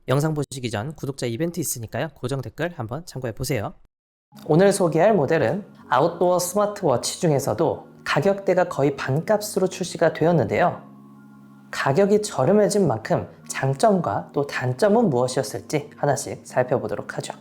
영상 보시기 전 구독자 이벤트 있으니까요. 고정 댓글 한번 참고해 보세요. 오늘 소개할 모델은 아웃도어 스마트워치 중에서도 가격대가 거의 반값으로 출시가 되었는데요. 가격이 저렴해진 만큼 장점과 또 단점은 무엇이었을지 하나씩 살펴보도록 하죠.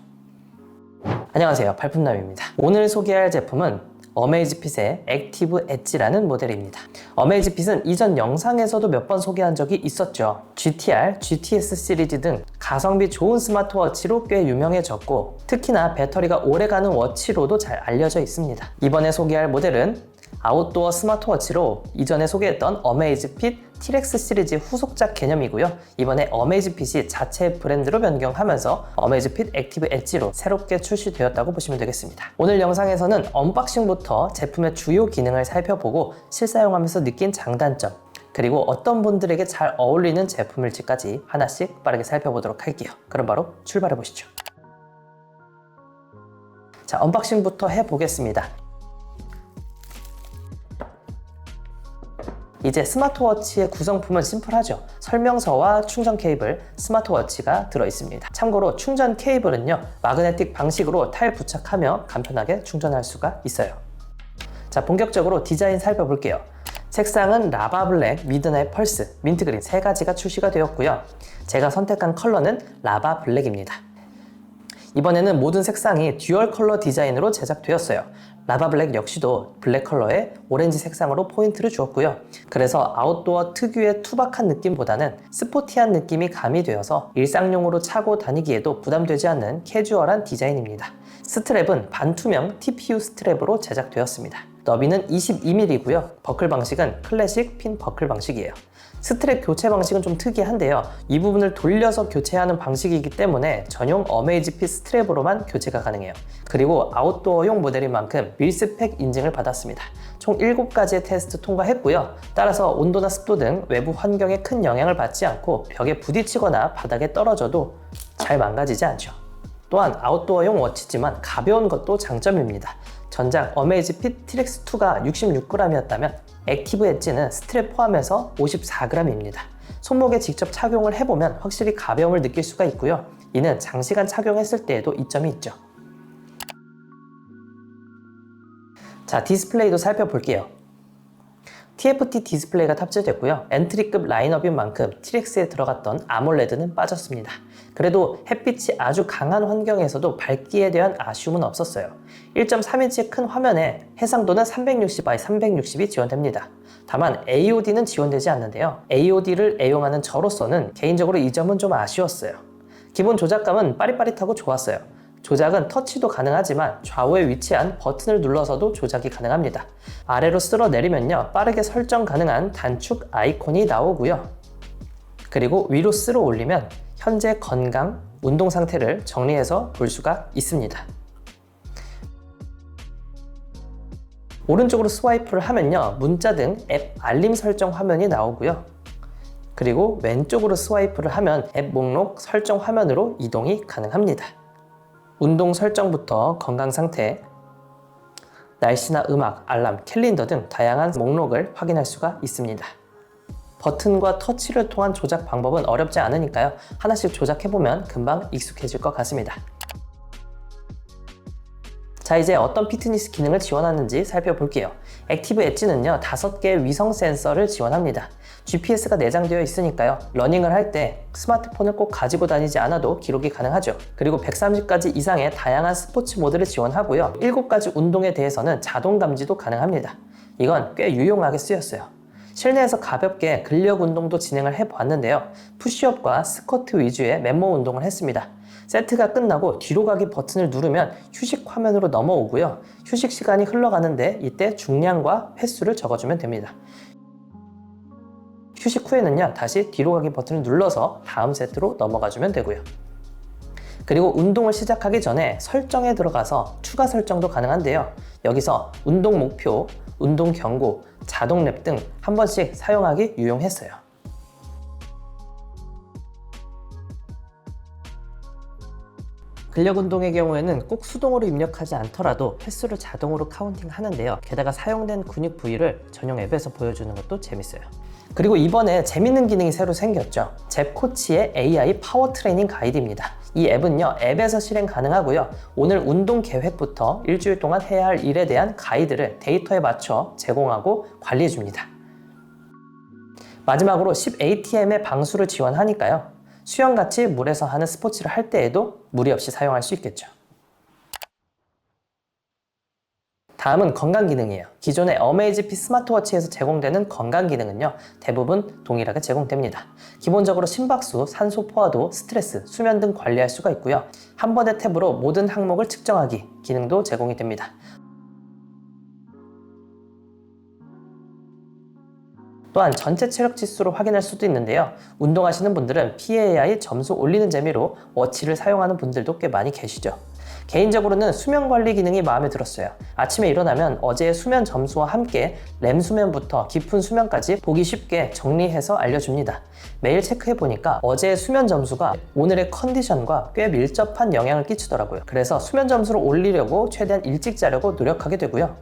안녕하세요, 발품남입니다. 오늘 소개할 제품은 어메이지핏의 액티브 엣지라는 모델입니다. 어메이지핏은 이전 영상에서도 몇 번 소개한 적이 있었죠. GTR, GTS 시리즈 등 가성비 좋은 스마트워치로 꽤 유명해졌고, 특히나 배터리가 오래가는 워치로도 잘 알려져 있습니다. 이번에 소개할 모델은 아웃도어 스마트워치로 이전에 소개했던 어메이지핏 T-Rex 시리즈 후속작 개념이고요. 이번에 어메이지핏이 자체 브랜드로 변경하면서 어메이지핏 액티브 엣지로 새롭게 출시되었다고 보시면 되겠습니다. 오늘 영상에서는 언박싱부터 제품의 주요 기능을 살펴보고 실사용하면서 느낀 장단점, 그리고 어떤 분들에게 잘 어울리는 제품일지까지 하나씩 빠르게 살펴보도록 할게요. 그럼 바로 출발해 보시죠. 자, 언박싱부터 해보겠습니다. 이제 스마트워치의 구성품은 심플하죠. 설명서와 충전 케이블, 스마트워치가 들어있습니다. 참고로 충전 케이블은요, 마그네틱 방식으로 타일 부착하며 간편하게 충전할 수가 있어요. 자, 본격적으로 디자인 살펴볼게요. 색상은 라바 블랙, 미드나잇 펄스, 민트 그린 세 가지가 출시가 되었고요. 제가 선택한 컬러는 라바 블랙입니다. 이번에는 모든 색상이 듀얼 컬러 디자인으로 제작되었어요. 라바 블랙 역시도 블랙 컬러의 오렌지 색상으로 포인트를 주었고요. 그래서 아웃도어 특유의 투박한 느낌보다는 스포티한 느낌이 가미되어서 일상용으로 차고 다니기에도 부담되지 않는 캐주얼한 디자인입니다. 스트랩은 반투명 TPU 스트랩으로 제작되었습니다. 너비는 22mm이고요. 버클 방식은 클래식 핀 버클 방식이에요. 스트랩 교체 방식은 좀 특이한데요. 이 부분을 돌려서 교체하는 방식이기 때문에 전용 어메이지핏 스트랩으로만 교체가 가능해요. 그리고 아웃도어용 모델인 만큼 밀스펙 인증을 받았습니다. 총 7가지의 테스트 통과했고요. 따라서 온도나 습도 등 외부 환경에 큰 영향을 받지 않고 벽에 부딪히거나 바닥에 떨어져도 잘 망가지지 않죠. 또한 아웃도어용 워치지만 가벼운 것도 장점입니다. 전작 어메이지핏 T-Rex2가 66g이었다면 액티브 엣지는 스트랩 포함해서 54g입니다. 손목에 직접 착용을 해보면 확실히 가벼움을 느낄 수가 있고요. 이는 장시간 착용했을 때에도 이점이 있죠. 자, 디스플레이도 살펴볼게요. TFT 디스플레이가 탑재됐고요. 엔트리급 라인업인 만큼 T-Rex에 들어갔던 아몰레드는 빠졌습니다. 그래도 햇빛이 아주 강한 환경에서도 밝기에 대한 아쉬움은 없었어요. 1.3인치의 큰 화면에 해상도는 360x360이 지원됩니다. 다만 AOD는 지원되지 않는데요. AOD를 애용하는 저로서는 개인적으로 이 점은 좀 아쉬웠어요. 기본 조작감은 빠릿빠릿하고 좋았어요. 조작은 터치도 가능하지만 좌우에 위치한 버튼을 눌러서도 조작이 가능합니다. 아래로 쓸어 내리면요, 빠르게 설정 가능한 단축 아이콘이 나오고요. 그리고 위로 쓸어 올리면 현재 건강, 운동 상태를 정리해서 볼 수가 있습니다. 오른쪽으로 스와이프를 하면요, 문자 등 앱 알림 설정 화면이 나오고요. 그리고 왼쪽으로 스와이프를 하면 앱 목록 설정 화면으로 이동이 가능합니다. 운동 설정부터 건강 상태, 날씨나 음악, 알람, 캘린더 등 다양한 목록을 확인할 수가 있습니다. 버튼과 터치를 통한 조작 방법은 어렵지 않으니까요. 하나씩 조작해보면 금방 익숙해질 것 같습니다. 자, 이제 어떤 피트니스 기능을 지원하는지 살펴볼게요. 액티브 엣지는요, 5개의 위성 센서를 지원합니다. GPS가 내장되어 있으니까요, 러닝을 할 때 스마트폰을 꼭 가지고 다니지 않아도 기록이 가능하죠. 그리고 130가지 이상의 다양한 스포츠 모드를 지원하고요. 7가지 운동에 대해서는 자동 감지도 가능합니다. 이건 꽤 유용하게 쓰였어요. 실내에서 가볍게 근력 운동도 진행을 해봤는데요. 푸시업과 스쿼트 위주의 맨몸 운동을 했습니다. 세트가 끝나고 뒤로 가기 버튼을 누르면 휴식 화면으로 넘어오고요. 휴식 시간이 흘러가는데 이때 중량과 횟수를 적어주면 됩니다. 휴식 후에는요, 다시 뒤로 가기 버튼을 눌러서 다음 세트로 넘어가주면 되고요. 그리고 운동을 시작하기 전에 설정에 들어가서 추가 설정도 가능한데요. 여기서 운동 목표, 운동 경고, 자동 랩 등 한 번씩 사용하기 유용했어요. 근력 운동의 경우에는 꼭 수동으로 입력하지 않더라도 횟수를 자동으로 카운팅 하는데요. 게다가 사용된 근육 부위를 전용 앱에서 보여주는 것도 재밌어요. 그리고 이번에 재밌는 기능이 새로 생겼죠. 잽코치의 AI 파워 트레이닝 가이드입니다. 이 앱은요, 앱에서 실행 가능하고요. 오늘 운동 계획부터 일주일 동안 해야 할 일에 대한 가이드를 데이터에 맞춰 제공하고 관리해 줍니다. 마지막으로 10ATM의 방수를 지원하니까요. 수영같이 물에서 하는 스포츠를 할 때에도 무리 없이 사용할 수 있겠죠. 다음은 건강 기능이에요. 기존의 어메이즈핏 스마트워치에서 제공되는 건강 기능은요, 대부분 동일하게 제공됩니다. 기본적으로 심박수, 산소 포화도, 스트레스, 수면 등 관리할 수가 있고요. 한 번의 탭으로 모든 항목을 측정하기 기능도 제공이 됩니다. 또한 전체 체력 지수를 확인할 수도 있는데요. 운동하시는 분들은 PAI 점수 올리는 재미로 워치를 사용하는 분들도 꽤 많이 계시죠. 개인적으로는 수면 관리 기능이 마음에 들었어요. 아침에 일어나면 어제의 수면 점수와 함께 렘 수면부터 깊은 수면까지 보기 쉽게 정리해서 알려줍니다. 매일 체크해보니까 어제의 수면 점수가 오늘의 컨디션과 꽤 밀접한 영향을 끼치더라고요. 그래서 수면 점수를 올리려고 최대한 일찍 자려고 노력하게 되고요.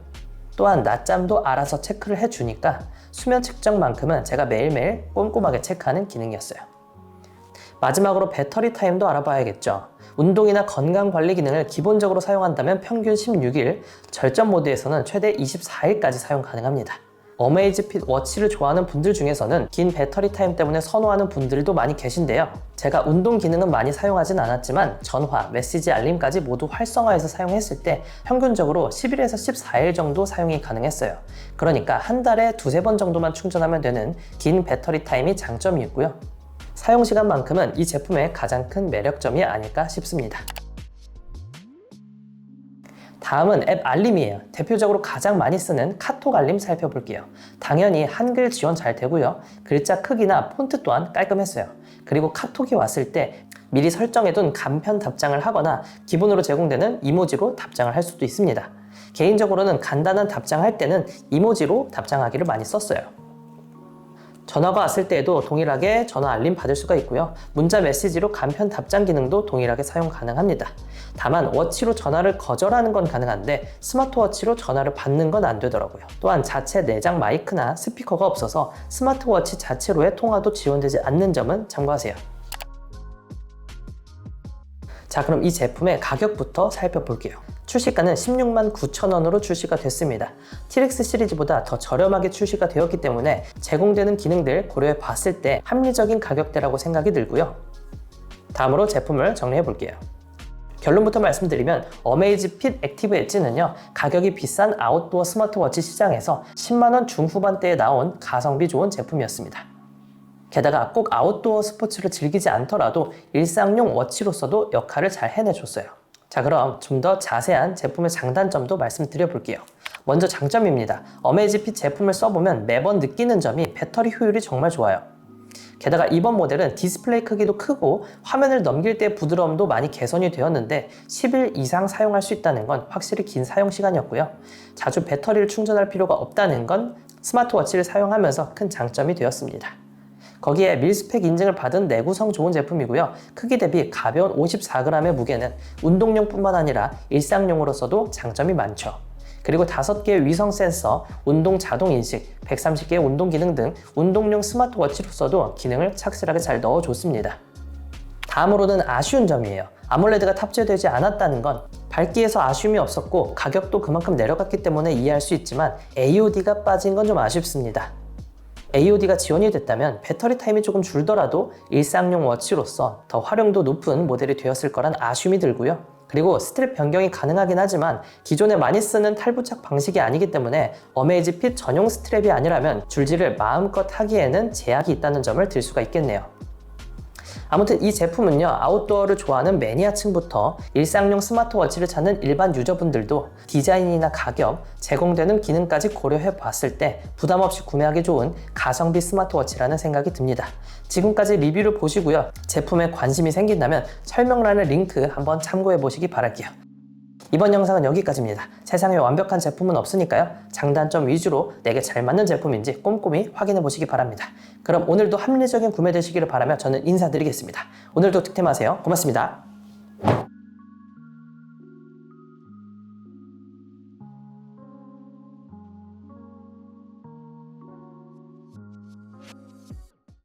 또한 낮잠도 알아서 체크를 해주니까 수면 측정만큼은 제가 매일매일 꼼꼼하게 체크하는 기능이었어요. 마지막으로 배터리 타임도 알아봐야겠죠. 운동이나 건강관리 기능을 기본적으로 사용한다면 평균 16일, 절전 모드에서는 최대 24일까지 사용 가능합니다. 어메이즈핏 워치를 좋아하는 분들 중에서는 긴 배터리 타임 때문에 선호하는 분들도 많이 계신데요. 제가 운동 기능은 많이 사용하진 않았지만 전화, 메시지 알림까지 모두 활성화해서 사용했을 때 평균적으로 10일에서 14일 정도 사용이 가능했어요. 그러니까 한 달에 두세 번 정도만 충전하면 되는 긴 배터리 타임이 장점이 있고요. 사용시간만큼은 이 제품의 가장 큰 매력점이 아닐까 싶습니다. 다음은 앱 알림이에요. 대표적으로 가장 많이 쓰는 카톡 알림 살펴볼게요. 당연히 한글 지원 잘 되고요. 글자 크기나 폰트 또한 깔끔했어요. 그리고 카톡이 왔을 때 미리 설정해둔 간편 답장을 하거나 기본으로 제공되는 이모지로 답장을 할 수도 있습니다. 개인적으로는 간단한 답장할 때는 이모지로 답장하기를 많이 썼어요. 전화가 왔을 때에도 동일하게 전화 알림 받을 수가 있고요. 문자 메시지로 간편 답장 기능도 동일하게 사용 가능합니다. 다만 워치로 전화를 거절하는 건 가능한데 스마트워치로 전화를 받는 건 안 되더라고요. 또한 자체 내장 마이크나 스피커가 없어서 스마트워치 자체로의 통화도 지원되지 않는 점은 참고하세요. 자, 그럼 이 제품의 가격부터 살펴볼게요. 출시가는 16만 9천 원으로 출시가 됐습니다. TRX 시리즈보다 더 저렴하게 출시가 되었기 때문에 제공되는 기능들 고려해 봤을 때 합리적인 가격대라고 생각이 들고요. 다음으로 제품을 정리해 볼게요. 결론부터 말씀드리면 어메이즈핏 액티브 엣지는요, 가격이 비싼 아웃도어 스마트워치 시장에서 10만 원 중후반대에 나온 가성비 좋은 제품이었습니다. 게다가 꼭 아웃도어 스포츠를 즐기지 않더라도 일상용 워치로서도 역할을 잘 해내줬어요. 자, 그럼 좀 더 자세한 제품의 장단점도 말씀드려 볼게요. 먼저 장점입니다. 어메이즈핏 제품을 써보면 매번 느끼는 점이 배터리 효율이 정말 좋아요. 게다가 이번 모델은 디스플레이 크기도 크고 화면을 넘길 때 부드러움도 많이 개선이 되었는데 10일 이상 사용할 수 있다는 건 확실히 긴 사용 시간이었고요. 자주 배터리를 충전할 필요가 없다는 건 스마트워치를 사용하면서 큰 장점이 되었습니다. 거기에 밀스펙 인증을 받은 내구성 좋은 제품이고요. 크기 대비 가벼운 54g의 무게는 운동용뿐만 아니라 일상용으로서도 장점이 많죠. 그리고 5개의 위성 센서, 운동 자동 인식, 130개의 운동 기능 등 운동용 스마트워치로서도 기능을 착실하게 잘 넣어줬습니다. 다음으로는 아쉬운 점이에요. 아몰레드가 탑재되지 않았다는 건 밝기에서 아쉬움이 없었고 가격도 그만큼 내려갔기 때문에 이해할 수 있지만 AOD가 빠진 건 좀 아쉽습니다. AOD가 지원이 됐다면 배터리 타임이 조금 줄더라도 일상용 워치로서 더 활용도 높은 모델이 되었을 거란 아쉬움이 들고요. 그리고 스트랩 변경이 가능하긴 하지만 기존에 많이 쓰는 탈부착 방식이 아니기 때문에 어메이즈핏 전용 스트랩이 아니라면 줄질을 마음껏 하기에는 제약이 있다는 점을 들 수가 있겠네요. 아무튼 이 제품은요, 아웃도어를 좋아하는 매니아층부터 일상용 스마트워치를 찾는 일반 유저분들도 디자인이나 가격, 제공되는 기능까지 고려해 봤을 때 부담 없이 구매하기 좋은 가성비 스마트워치라는 생각이 듭니다. 지금까지 리뷰를 보시고요, 제품에 관심이 생긴다면 설명란의 링크 한번 참고해 보시기 바랄게요. 이번 영상은 여기까지입니다. 세상에 완벽한 제품은 없으니까요. 장단점 위주로 내게 잘 맞는 제품인지 꼼꼼히 확인해 보시기 바랍니다. 그럼 오늘도 합리적인 구매 되시기를 바라며 저는 인사드리겠습니다. 오늘도 득템하세요. 고맙습니다.